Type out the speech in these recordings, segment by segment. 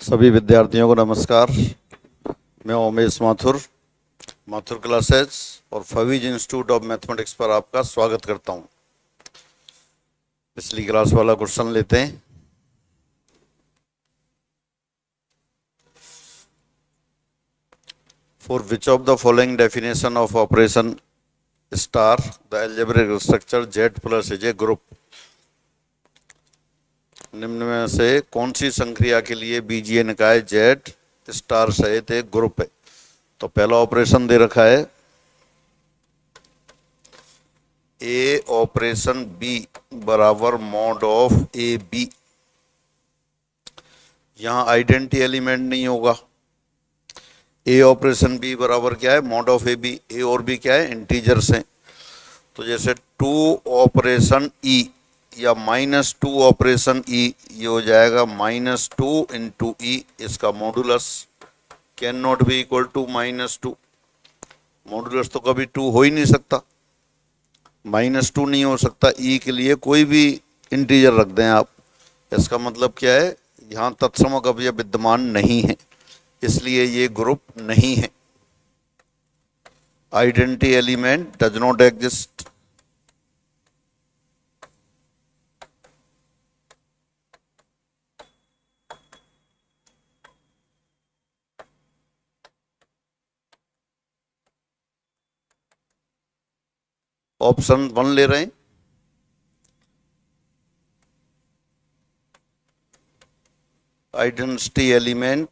सभी विद्यार्थियों को नमस्कार। मैं उमेश माथुर, माथुर क्लासेस और फवीज इंस्टीट्यूट ऑफ मैथमेटिक्स पर आपका स्वागत करता हूं। पिछली क्लास वाला क्वेश्चन लेते हैं। For which of the following definition of operation star the algebraic structure Z plus is a group. निम्न में से कौन सी संक्रिया के लिए बीजीय निकाय जेड स्टार सहित एक ग्रुप है। तो पहला ऑपरेशन दे रखा है ए ऑपरेशन बी बराबर मॉड ऑफ ए बी। यहां आइडेंटिटी एलिमेंट नहीं होगा। ए ऑपरेशन बी बराबर क्या है, मॉड ऑफ ए बी। ए और बी क्या है, इंटीजर्स हैं। तो जैसे 2 ऑपरेशन ई या -2 ऑपरेशन ई, ये हो जाएगा -2 इंटू ई। इसका modulus can not be equal to -2। Modulus तो कभी 2 हो ही नहीं सकता, -2 नहीं हो सकता। ई के लिए कोई भी इंटीजर रख दें आप। इसका मतलब क्या है, यहाँ तत्समक अवयव विद्यमान नहीं है, इसलिए ये ग्रुप नहीं है। Identity element does not exist. Option 1 ले रहे हैं। आइडेंटिटी एलिमेंट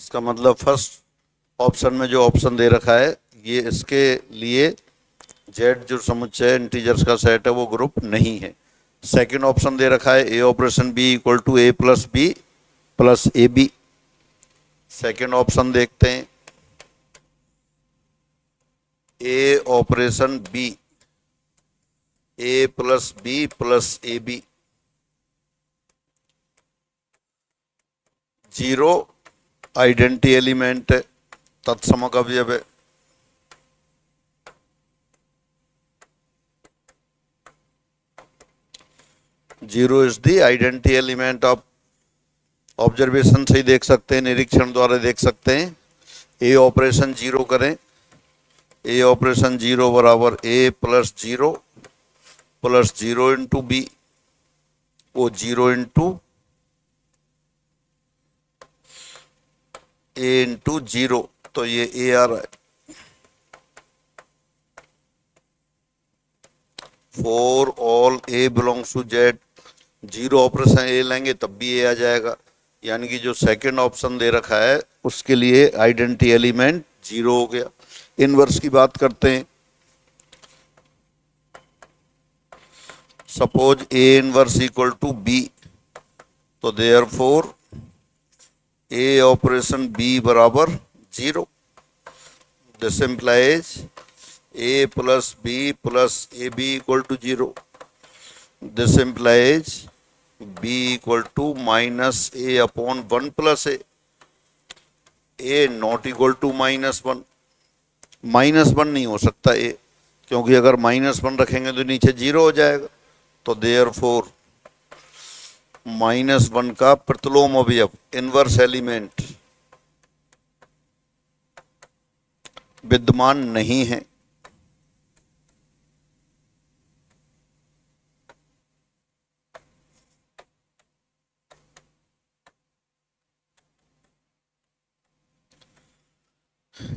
इसका मतलब फर्स्ट ऑप्शन में जो ऑप्शन दे रखा है, ये इसके लिए जेड जो समुच्चय इंटीजर्स का सेट है वो ग्रुप नहीं है। सेकंड ऑप्शन दे रखा है a operation b equal to a plus B plus A b. Second option देखते हैं, a operation b a plus B plus A b. 0 identity element है, तत्समक अवयव है। Zero is the identity element. आप ऑब्जर्वेशन से ही देख सकते हैं, निरीक्षण द्वारा देख सकते हैं। ए ऑपरेशन 0 करें, ए ऑपरेशन 0 बराबर ए प्लस 0 इंटू बी, वो 0 इंटू ए इंटू 0, तो ये ए आ रहा है। For all a belongs to z, 0 operation a लेंगे तब भी ए आ जाएगा। यानी कि जो सेकंड ऑप्शन दे रखा है उसके लिए आइडेंटिटी एलिमेंट 0 हो गया। इनवर्स की बात करते हैं। Suppose A inverse equal to B, तो देयरफॉर ए ऑपरेशन बी बराबर 0। This implies A plus B plus A B equal to 0। This implies B equal to minus A upon 1 plus A not equal to -1। -1 नहीं हो सकता ए, क्योंकि अगर -1 रखेंगे तो नीचे 0 हो जाएगा। तो देयरफॉर -1 का प्रतिलोम अवयव इनवर्स एलिमेंट विद्यमान नहीं है।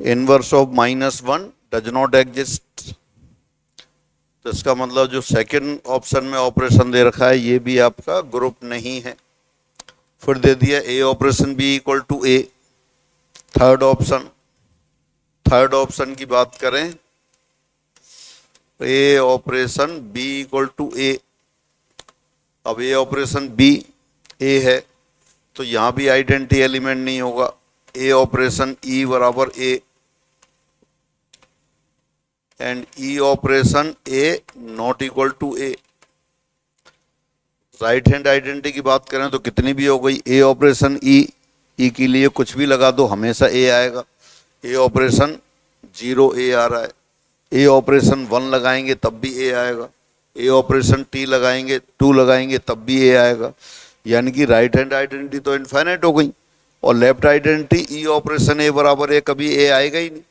Inverse of -1 does not exist. तो इसका मतलब जो सेकंड ऑप्शन में ऑपरेशन दे रखा है ये भी आपका ग्रुप नहीं है। फिर दे दिया a operation b equal to a. Third option की बात करें, a operation b equal to a. अब ए ऑपरेशन बी ए है तो यहां भी आइडेंटिटी एलिमेंट नहीं होगा। ए ऑपरेशन ई बराबर A and E operation A not equal to A. Right hand identity की बात करें तो कितनी भी हो गई, ए ऑपरेशन ई, ई के लिए कुछ भी लगा दो हमेशा ए आएगा। ए ऑपरेशन 0 ए आ रहा है, ए ऑपरेशन 1 लगाएंगे तब भी ए आएगा, ए ऑपरेशन टी लगाएंगे 2 लगाएंगे तब भी ए आएगा। यानी कि राइट हैंड आइडेंटिटी तो इनफाइनाइट हो गई, और लेफ्ट आइडेंटिटी ई ऑपरेशन ए बराबर ए, कभी ए आएगा ही नहीं,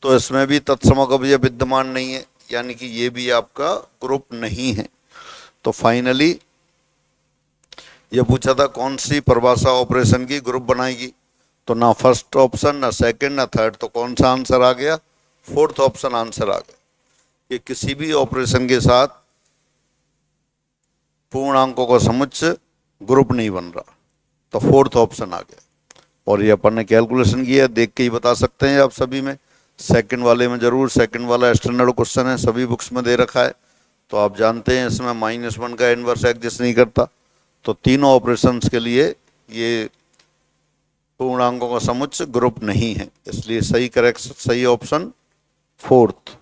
तो इसमें भी तत्समकव्य विद्यमान नहीं है, यानी कि ये भी आपका ग्रुप नहीं है। तो फाइनली ये पूछा था कौन सी परिभाषा ऑपरेशन की ग्रुप बनाएगी, तो ना फर्स्ट ऑप्शन ना सेकंड ना थर्ड, तो कौन सा आंसर आ गया, फोर्थ ऑप्शन आंसर आ गया। कि किसी भी ऑपरेशन के साथ पूर्णांकों का समुच्चय ग्रुप नहीं बन रहा, तो फोर्थ ऑप्शन आ गया। और ये अपन ने कैलकुलेशन किया, देख के ही बता सकते हैं आप सभी में, सेकंड वाले में जरूर, सेकंड वाला स्टैंडर्ड क्वेश्चन है, सभी बुक्स में दे रखा है। तो आप जानते हैं इसमें -1 का इनवर्स एग्जिस्ट नहीं करता, तो तीनों ऑपरेशंस के लिए ये पूर्णांकों का समुच्चय ग्रुप नहीं है, इसलिए सही ऑप्शन फोर्थ।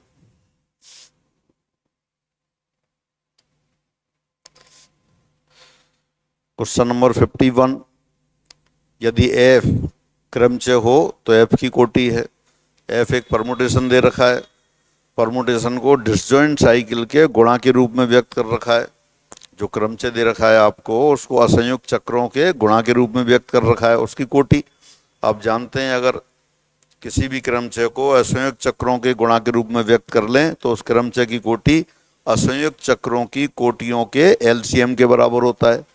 क्वेश्चन नंबर 51, यदि एफ क्रमचय हो तो एफ की कोटि है। एफ एक परमुटेशन दे रखा है, परमुटेशन को डिसजॉइंट साइकिल के गुणा के रूप में व्यक्त कर रखा है। जो क्रमचय दे रखा है आपको उसको असंयुक्त चक्रों के गुणा के रूप में व्यक्त कर रखा है, उसकी कोटि। आप जानते हैं अगर किसी भी क्रमचय को असंयुक्त चक्रों के गुणा के रूप में व्यक्त कर लें तो उस क्रमचय की कोटि असंयुक्त चक्रों की कोटियों के एलसीएम के बराबर होता है।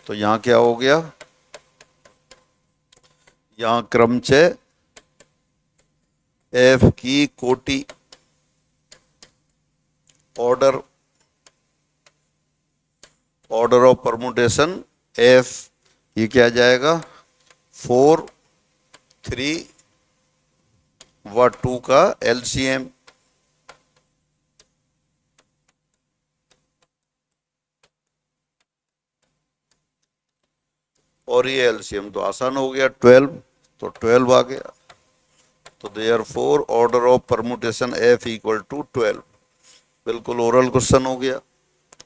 तो यहाँ क्या हो गया, यहाँ क्रमचय एफ की कोटि ऑर्डर ऑफ परमुटेशन एफ, ये क्या जाएगा 4, 3 व 2 का एलसीएम। और ये एलसीएम तो आसान हो गया 12, तो 12 आ गया। तो therefore order of permutation F equal to 12। बिल्कुल ओरल क्वेश्चन हो गया,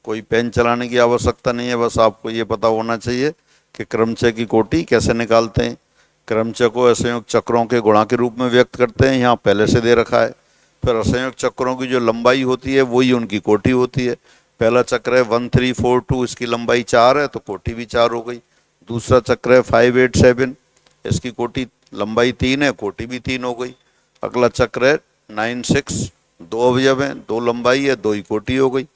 कोई पेन चलाने की आवश्यकता नहीं है, बस आपको ये पता होना चाहिए कि क्रमचय की कोटि कैसे निकालते हैं। क्रमचय को असंयुक्त चक्रों के गुणा के रूप में व्यक्त करते हैं, यहाँ पहले से दे रखा है। फिर असंयुक्त चक्रों की जो लंबाई होती है वही उनकी कोटि होती है। पहला चक्र है 1, 3, 4, 2, इसकी लंबाई 4 है तो कोटि भी 4 हो गई। दूसरा चक्र है 5, 8, 7, इसकी कोटि लंबाई 3 है, कोटि भी 3 हो गई। अगला चक्र है 9, 6, 2 अवयव हैं, 2 लंबाई है, 2 ही कोटि हो गई,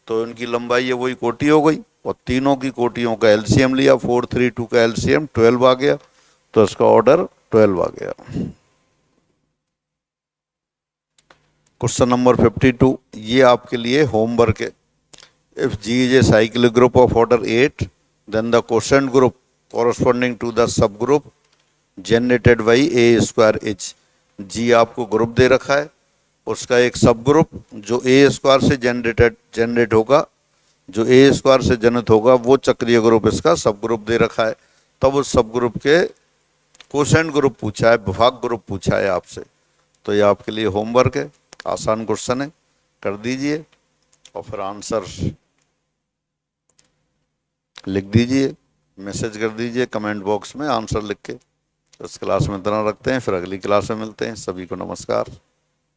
तो इनकी लंबाई है वही कोटि हो गई। और तीनों की कोटियों का एलसीएम लिया, 4, 3, 2 का एलसीएम 12 आ गया, तो इसका ऑर्डर 12 आ गया। क्वेश्चन नंबर 52, ये आपके लिए होमवर्क है। If G is a cyclic group of order 8, then the quotient group corresponding to the subgroup generated by a square H. G आपको ग्रुप दे रखा है, उसका एक सब ग्रुप जो ए स्क्वायर से जनरेट होगा, जो ए स्क्वायर से जनित होगा वो चक्रीय ग्रुप इसका सब ग्रुप दे रखा है। तब उस सब ग्रुप के क्वोशिएंट ग्रुप पूछा है, विभाग ग्रुप पूछा है आपसे। तो ये आपके लिए होमवर्क है, आसान क्वेश्चन है, कर दीजिए और फिर आंसर लिख दीजिए, मैसेज कर दीजिए कमेंट बॉक्स में आंसर लिख के। इस क्लास में इतना रखते हैं, फिर अगली क्लास में मिलते हैं। सभी को नमस्कार।